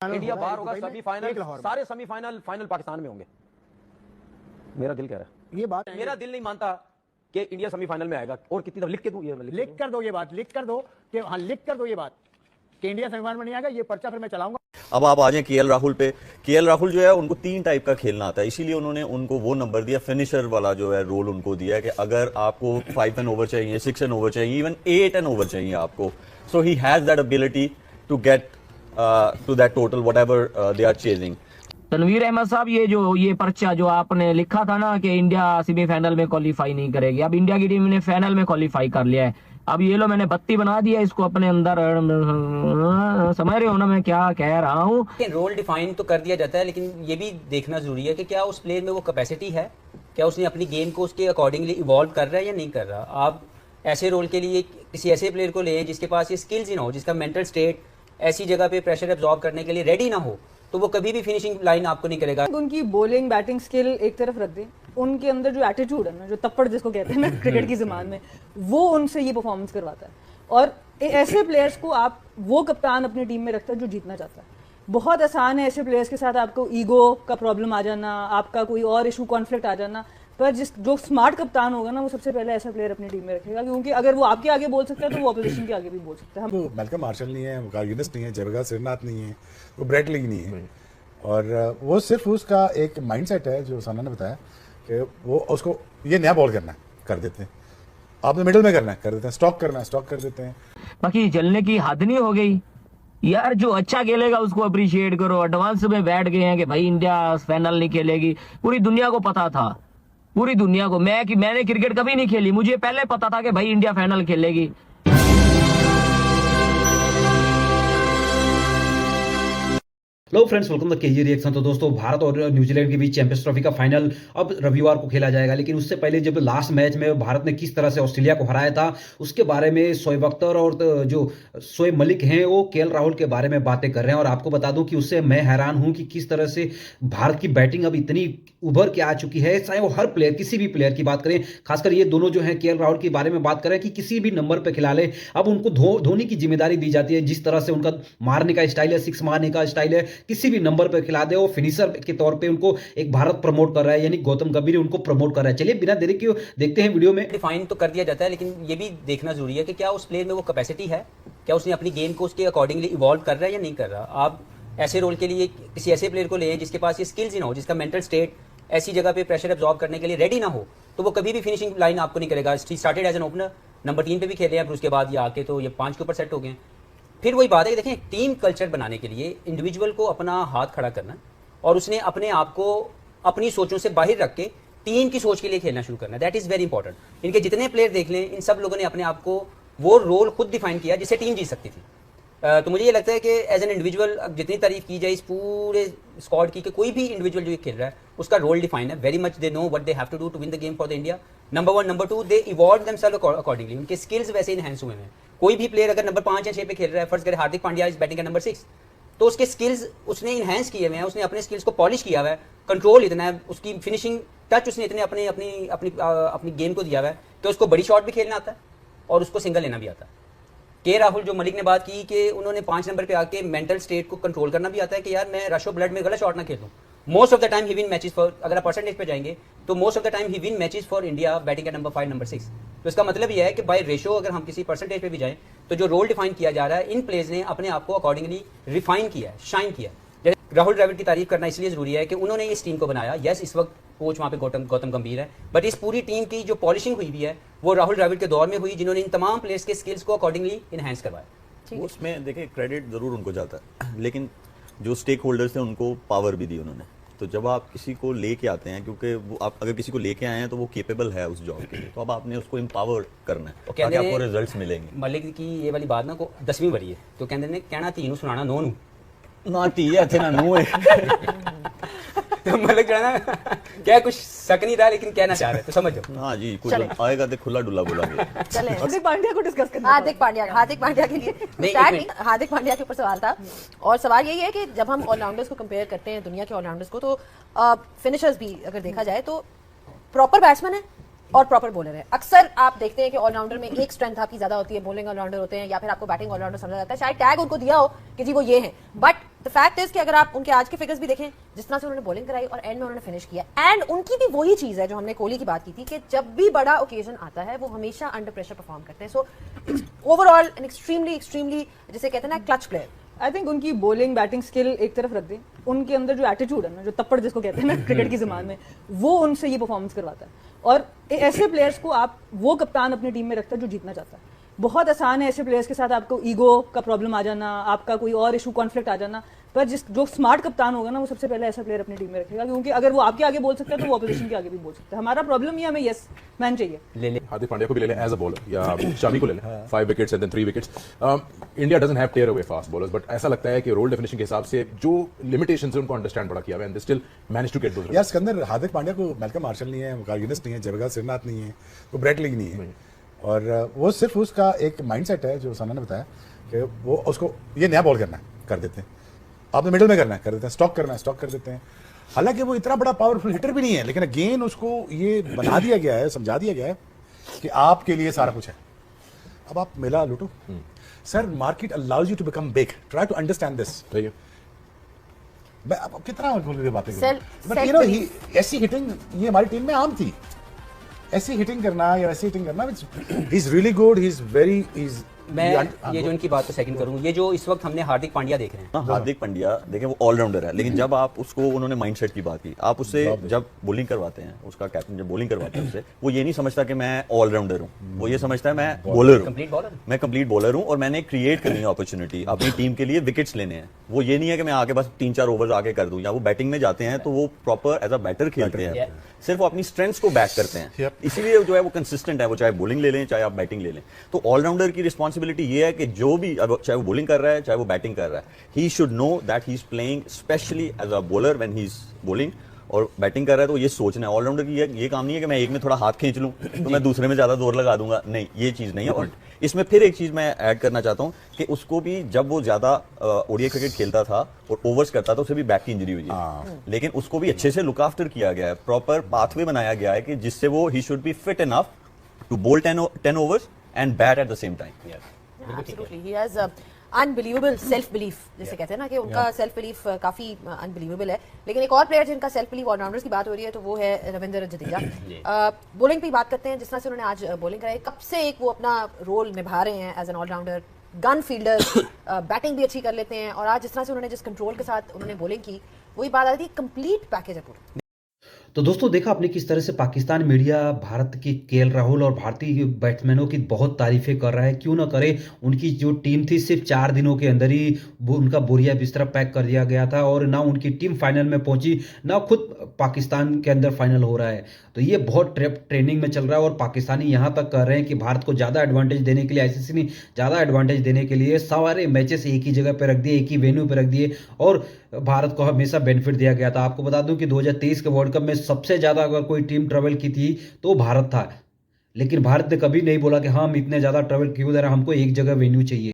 India बाहर होगा, semifinal सारे सेमीफाइनल फाइनल पाकिस्तान में होंगे। मेरा दिल कह रहा है ये बात, मेरा दिल नहीं मानता कि इंडिया सेमीफाइनल में आएगा। और कितनी दफा लिख के दूं, ये लिख कर दो ये बात, लिख कर दो कि हाँ, लिख कर दो ये बात कि इंडिया सेमीफाइनल में नहीं आएगा। ये पर्चा फिर मैं चलाऊंगा। अब आप आ जाएं केएल राहुल पे। केएल राहुल जो है उनको 3 टाइप का खेलना आता है, इसीलिए उन्होंने उनको वो नंबर दिया, फिनिशर वाला जो है रोल उनको दिया है कि अगर आपको 5 एंड ओवर चाहिए, 6 एंड ओवर चाहिए, इवन 8 एंड ओवर चाहिए आपको, so he has that ability to get to that total whatever they are chasing. Tanveer Ahmed साहब, ये पर्चा जो आपने लिखा था ना कि इंडिया सेमीफाइनल में क्वालीफाई नहीं करेगी, अब इंडिया की टीम ने फाइनल में क्वालीफाई कर लिया है। अब ये लो मैंने बत्ती बना दिया इसको अपने अंदर, समझ रहे हो ना मैं क्या कह रहा हूँ। रोल डिफाइन तो कर दिया जाता है, लेकिन ये भी देखना जरूरी है कि क्या उस प्लेयर में वो कैपेसिटी है, क्या उसने अपनी गेम को उसके अकॉर्डिंगली इवॉल्व कर रहा है या नहीं कर रहा। आप ऐसे रोल के लिए किसी ऐसे प्लेयर को लें जिसके पास ये स्किल्स ही ना हो, जिसका मेंटल स्टेट ऐसी जगह पे प्रेशर एब्जॉर्ब करने के लिए रेडी ना हो, तो वो कभी भी फिनिशिंग लाइन आपको नहीं करेगा। उनकी बॉलिंग बैटिंग स्किल एक तरफ रख दें, उनके अंदर जो एटीट्यूड है ना, जो तप्पड़ जिसको कहते हैं ना क्रिकेट की ज़बान में, वो उनसे ये परफॉर्मेंस करवाता है। और ऐसे प्लेयर्स को आप वो कप्तान अपनी टीम में रखता है जो जीतना चाहता है। बहुत आसान है ऐसे प्लेयर्स के साथ आपको ईगो का प्रॉब्लम आ जाना, आपका कोई और इशू कॉन्फ्लिक्ट आ जाना, पर जो स्मार्ट कप्तान होगा ना, वो सबसे पहले ऐसा प्लेयर अपनी टीम में रखेगा, क्योंकि अगर वो आपके आगे बोल सकता है तो वो अपोजिशन के आगे भी बोल सकता है। वो मैल्कम मार्शल नहीं है, वो कार्गिनिस नहीं है, जयप्रकाश श्रीनाथ नहीं है, वो ब्रेट ली नहीं है, और वो सिर्फ उसका एक माइंडसेट है जो साना ने बताया कि वो उसको ये नया बॉल करना है, कर देते हैं, आपने मिडिल में करना है, कर देते हैं, स्टॉक करना है, स्टॉक कर देते हैं। बाकी जलने की हद नहीं हो गई यार, जो अच्छा खेलेगा उसको अप्रिशिएट करो। एडवांस में बैठ गए हैं कि भाई इंडिया फाइनल नहीं खेलेगी, पूरी दुनिया को पता था, पूरी दुनिया को। मैंने क्रिकेट कभी नहीं खेली, मुझे पहले पता था कि भाई इंडिया फाइनल खेलेगी। Hello friends, welcome the KG reaction. तो दोस्तों, भारत और न्यूजीलैंड के बीच चैंपियंस ट्रॉफी का फाइनल अब रविवार को खेला जाएगा, लेकिन उससे पहले जब लास्ट मैच में भारत ने किस तरह से ऑस्ट्रेलिया को हराया था, उसके बारे में शोएब अख्तर और जो शोएब मलिक हैं वो केएल राहुल के बारे में बातें कर रहे हैं। और आपको बता दूं कि उससे मैं हैरान हूं कि किस तरह से भारत की बैटिंग अब इतनी उभर के आ चुकी है। चाहे वो हर प्लेयर, किसी भी प्लेयर की बात करें, खासकर ये दोनों जो हैं केएल राहुल के बारे में बात करें कि किसी भी नंबर पर खिला ले, अब उनको धोनी की जिम्मेदारी दी जाती है। जिस तरह से उनका मारने का स्टाइल है, 6 मारने का स्टाइल है, किसी भी नंबर पर खिला दे, वो फिनिशर के तौर पे उनको एक भारत प्रमोट कर रहा है, यानी गौतम गंभीर उनको प्रमोट कर रहा है। चलिए बिना देरी के देखते हैं वीडियो में। डिफाइन तो कर दिया जाता है, लेकिन ये भी देखना जरूरी है कि क्या उस प्लेयर में वो कैपेसिटी है, क्या उसने अपनी गेम को उसके अकॉर्डिंगली इवॉल्व कर रहा है या नहीं कर रहा। आप ऐसे रोल के लिए किसी ऐसे प्लेयर को लें जिसके पास ये स्किल्स ही ना हो, जिसका मेंटल स्टेट ऐसी जगह पे प्रेशर एब्जॉर्ब करने के लिए रेडी ना हो, तो वो कभी भी फिनिशिंग लाइन आपको नहीं करेगा। Started as an opener, number 3 पे भी खेले हैं, फिर उसके बाद ये आके तो ये 5 के ऊपर सेट हो गए। फिर वही बात है कि देखें, टीम कल्चर बनाने के लिए इंडिविजुअल को अपना हाथ खड़ा करना और उसने अपने आप को अपनी सोचों से बाहर रख के टीम की सोच के लिए खेलना शुरू करना। That is very important. इनके जितने प्लेयर देख लें, इन सब लोगों ने अपने आप को वो रोल खुद डिफाइन किया जिससे टीम जीत सकती थी। तो मुझे ये लगता है कि एज एन इंडिविजुअल जितनी तारीफ की जाए इस पूरे स्क्वाड की, कि कोई भी इंडिविजुअल जो खेल रहा है उसका रोल डिफाइन है। Very much they know what they have to do to win the game for the India. Number 1, number 2, they evolve themselves accordingly. उनके स्किल्स वैसे इनहेंस हुए हैं। कोई भी प्लेयर अगर नंबर 5 या 6 पे खेल रहा है, फर्स्ट करें Hardik Pandya is batting at number 6, तो उसके स्किल्स उसने इनहेंस किए हुए हैं, उसने अपने स्किल्स को पॉलिश किया हुआ है, कंट्रोल इतना है, उसकी फिनिशिंग टच उसने इतने अपनी गेम को दिया हुआ है कि उसको बड़ी शॉट भी खेलना आता है और उसको सिंगल लेना भी आता है। के राहुल जो मलिक ने बात की कि उन्होंने 5 नंबर पे आके मेंटल स्टेट को कंट्रोल करना भी आता है कि यार मैं रश ऑफ ब्लड में गलत शॉट ना खेलूं। Most of the time he win matches for, अगर आप परसेंटेज पे जाएंगे तो most of the time he win matches for India batting at number 5, number 6। तो इसका मतलब यह है कि बाय रेशो अगर हम किसी परसेंटेज पे भी जाएं तो जो रोल डिफाइन किया जा रहा है, इन प्लेयर्स ने अपने आप को अकॉर्डिंगली रिफाइन किया है, शाइन किया है। राहुल द्रविड़ की तारीफ करना इसलिए जरूरी है कि उन्होंने इस टीम को बनाया। यस, इस वक्त कोच वहाँ पे गौतम गंभीर है, बट इस पूरी टीम की जो पॉलिशिंग हुई भी है वो राहुल द्रविड़ के दौर में हुई, जिन्होंने इन तमाम प्लेयर्स के स्किल्स को अकॉर्डिंगली इनहेंस करवाया। उसमें देखिए क्रेडिट जरूर उनको जाता है, लेकिन जो स्टेक होल्डर्स थे उनको पावर भी दी उन्होंने। तो जब आप किसी को लेके आते हैं, क्योंकि वो आप अगर किसी को लेके आए हैं तो वो केपेबल है उस जॉब के लिए, तो अब आपने उसको एम्पावर करना है ताकि आपको रिजल्ट्स मिलेंगे। मलिक की ये वाली बात ना को 10वीं वरी है, तो कहते ने कहना धी सुनाना नो नू ना धी है थे ना नू है। तो मलिक कहना क्या कुछ शक नहीं रहा, लेकिन कहना चाह रहे तो समझो। हाँ जी, कुछ आएगा तो खुला डुला बोलेंगे। चले हार्दिक पांड्या को डिस्कस करना। हार्दिक पांड्या के लिए हार्दिक पांड्या के ऊपर सवाल था, और सवाल यही है कि जब हम ऑलराउंडर्स को कंपेयर करते हैं दुनिया के ऑलराउंडर्स को, तो फिनिशर्स भी अगर देखा जाए तो प्रॉपर बैट्समैन है, और प्रॉपर बॉलर है। अक्सर आप देखते हैं कि ऑलराउंडर में एक स्ट्रेंथ आपकी ज्यादा होती है, बॉलिंग ऑलराउंडर होते हैं या फिर आपको बैटिंग ऑलराउंडर समझा जाता है, शायद टैग उनको दिया हो कि जी वो ये है, बट द फैक्ट इज कि अगर आप उनके आज के फिगर्स भी देखें, जिस तरह से उन्होंने बॉलिंग कराई और एंड में उन्होंने फिनिश किया, एंड उनकी भी वही चीज है जो हमने कोहली की बात की थी कि जब भी बड़ा ओकेजन आता है वो हमेशा अंडर प्रेशर परफॉर्म करते हैं। सो ओवरऑल एन एक्सट्रीमली जिसे कहते हैं ना क्लच प्लेयर। आई थिंक उनकी बॉलिंग बैटिंग स्किल एक तरफ रख दें, उनके अंदर जो एटीट्यूड है ना, जो तप्पड़ जिसको कहते हैं ना क्रिकेट की ज़बान में, वो उनसे ये परफॉर्मेंस करवाता है। और ऐसे प्लेयर्स को आप वो कप्तान अपनी टीम में रखता है जो जीतना चाहता है। बहुत आसान है ऐसे प्लेयर्स के साथ आपको ईगो का प्रॉब्लम आ जाना, आपका कोई और इशू कॉन्फ्लिक्ट आ जाना, पर जो स्मार्ट कप्तान होगा ना वो सबसे पहले ऐसा प्लेयर अपनी टीम में रखेगा, क्योंकि अगर वो आपके आगे बोल सकता है तो वो ऑपोजिशन के आगे भी बोल सकता है। हमारा प्रॉब्लम ये हमें यस मैन चाहिए। ले ले हार्दिक पांड्या को भी ले लें एज अ बॉलर या शमी को ले लें 5 wickets and then 3 wickets. India doesn't have tearaway fast bowlers, but ऐसा लगता है कि रोल डेफिनेशन के हिसाब से जो लिमिटेशंस है उनको अंडरस्टैंड बड़ा किया है and they still manage to get those. यार सिकंदर, हार्दिक पांड्या को मैल्कम मार्शल नहीं है, मुकाल गिनेस नहीं है, जयप्रकाश श्रीनाथ नहीं है, वो ब्रेट लीग नहीं है, और वो सिर्फ उसका एक माइंडसेट है जो साना ने बताया कि वो उसको ये नया बॉल करना है कर देते हैं, आपने मिडिल में करना है कर देते हैं, स्टॉक करना है स्टॉक कर देते हैं। हालांकि वो इतना बड़ा पावरफुल हिटर भी नहीं है, लेकिन अगेन उसको ये बना दिया गया है, समझा दिया गया है कि आपके लिए सारा कुछ है, अब आप मेला लूटो। Sir, market allows you to become big, try to understand this. मैं अब कितना बोल के बातें करूं, बट यू नो ऐसी हिटिंग ये हमारी टीम में आम थी, ऐसी हिटिंग करना या ऐसी हिटिंग करना, he is really good, he is very मैं ये जो इनकी बात को सेकंड करूं, ये जो इस वक्त हमने हार्दिक पांड्या देख रहे हैं, हार्दिक पांड्या देखें वो ऑलराउंडर है, लेकिन जब आप उसको, उन्होंने माइंडसेट की बात की, आप उससे जब बॉलिंग करवाते हैं, उसका कैप्टन जब बॉलिंग करवाते हैं उससे, वो ये नहीं समझता कि मैं ऑलराउंडर हूँ, वो ये समझता है मैं बॉलर हूँ, मैं कंप्लीट बॉलर हूँ और मैंने क्रिएट करनी है अपॉर्चुनिटी अपनी टीम के लिए, विकेट्स लेने हैं। वो ये नहीं है कि मैं आके बस 3-4 ओवर्स आके कर दूं, या वो बैटिंग में जाते हैं तो वो प्रॉपर एज अ बैटर खेलते हैं, सिर्फ वो अपनी स्ट्रेंथ्स को बैक करते हैं, इसीलिए जो है वो कंसिस्टेंट है, वो चाहे बॉलिंग ले लें चाहे आप बैटिंग ले लें। तो ऑलराउंडर की रिस्पॉन्सिबिलिटी ये है कि जो भी, चाहे वो बॉलिंग कर रहा है चाहे वो बैटिंग कर रहा है, he should know that he is playing specially as a bowler when he is bowling, और बैटिंग कर रहा है तो ये सोचना है। ऑलराउंडर की ये काम नहीं है कि मैं एक में थोड़ा हाथ खींच लूं तो मैं दूसरे में ज्यादा जोर लगा दूंगा, नहीं, ये चीज नहीं है। और इसमें फिर एक चीज मैं ऐड करना चाहता हूं कि उसको भी जब वो ज्यादा ओडीआई क्रिकेट खेलता था और ओवर्स करता था, उसे भी बैक की इंजरी हुई है, लेकिन उसको भी अच्छे से लुक आफ्टर किया गया है, प्रॉपर पाथवे बनाया गया है कि जिससे वो he should be fit enough to bowl 10 overs and bat at the same time. Absolutely, he has unbelievable self belief, जैसे कहते हैं ना कि उनका सेल्फ बिलीफ काफी अनबिलीवेबल है। लेकिन एक और प्लेयर जिनका सेल्फ बिलीफ, ऑलराउंडर्स की बात हो रही है, तो वो है रविंद्र जडेजा। बॉलिंग पे बात करते हैं, जिस तरह से उन्होंने आज बॉलिंग कराई, कब से एक वो अपना रोल निभा रहे हैं as an all rounder, gun fielder, batting भी अच्छी कर लेते हैं, और आज जिस तरह से उन्होंने जिस कंट्रोल के साथ उन्होंने बॉलिंग की, वही बात आ रही थी, कंप्लीट पैकेज है पूरा। तो दोस्तों देखा आपने किस तरह से पाकिस्तान मीडिया भारत की केएल राहुल और भारतीय बैट्समैनों की बहुत तारीफें कर रहा है। क्यों ना करे, उनकी जो टीम थी सिर्फ 4 दिनों के अंदर ही उनका बोरिया बिस्तरा पैक कर दिया गया था, और ना उनकी टीम फाइनल में पहुंची, ना खुद पाकिस्तान के अंदर फाइनल हो रहा है। तो ये बहुत ट्रेनिंग में चल रहा है, और पाकिस्तानी यहाँ तक कह रहे हैं कि भारत को ज़्यादा एडवांटेज देने के लिए, आईसीसी ने ज़्यादा एडवांटेज देने के लिए सारे मैचेस एक ही जगह पर रख दिए, एक ही वेन्यू पर रख दिए, और भारत को हमेशा बेनिफिट दिया गया था। आपको बता दूं कि 2023 के वर्ल्ड कप में सबसे ज़्यादा अगर कोई टीम ट्रेवल की थी तो भारत था, लेकिन भारत ने कभी नहीं बोला कि हाँ हम इतने ज़्यादा ट्रेवल क्यों दे रहे हैं, हमको एक जगह वेन्यू चाहिए।